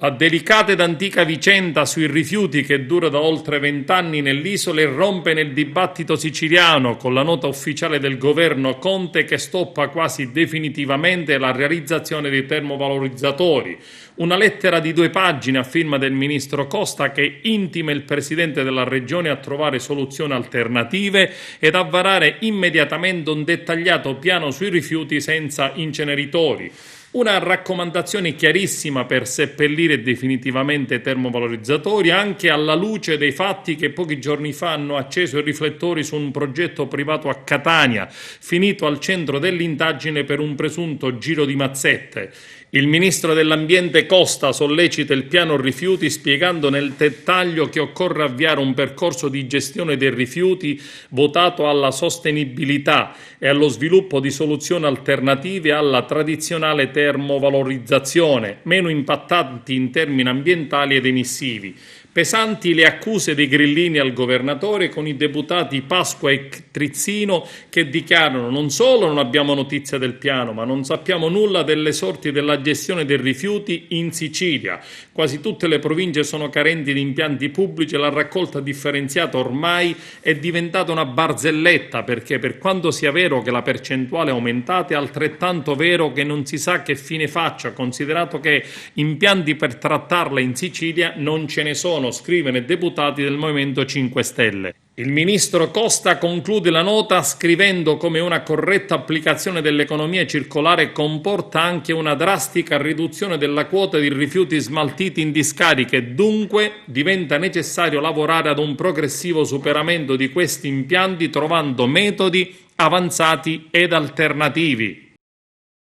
La delicata ed antica vicenda sui rifiuti che dura da oltre 20 anni nell'isola irrompe nel dibattito siciliano con la nota ufficiale del governo Conte che stoppa quasi definitivamente la realizzazione dei termovalorizzatori. Una lettera di 2 pagine a firma del ministro Costa che intima il presidente della regione a trovare soluzioni alternative ed a varare immediatamente un dettagliato piano sui rifiuti senza inceneritori. Una raccomandazione chiarissima per seppellire definitivamente i termovalorizzatori, anche alla luce dei fatti che pochi giorni fa hanno acceso i riflettori su un progetto privato a Catania, finito al centro dell'indagine per un presunto giro di mazzette. Il ministro dell'Ambiente Costa sollecita il piano rifiuti spiegando nel dettaglio che occorre avviare un percorso di gestione dei rifiuti votato alla sostenibilità e allo sviluppo di soluzioni alternative alla tradizionale termovalorizzazione, meno impattanti in termini ambientali ed emissivi. Pesanti le accuse dei grillini al governatore con i deputati Pasqua e Trizzino che dichiarano non solo non abbiamo notizia del piano, ma non sappiamo nulla delle sorti della gestione dei rifiuti in Sicilia. Quasi tutte le province sono carenti di impianti pubblici e la raccolta differenziata ormai è diventata una barzelletta perché per quanto sia vero che la percentuale è aumentata è altrettanto vero che non si sa che fine faccia, considerato che impianti per trattarla in Sicilia non ce ne sono, scrivono i deputati del Movimento 5 Stelle. Il ministro Costa conclude la nota scrivendo come una corretta applicazione dell'economia circolare comporta anche una drastica riduzione della quota di rifiuti smaltiti in discariche e dunque diventa necessario lavorare ad un progressivo superamento di questi impianti trovando metodi avanzati ed alternativi.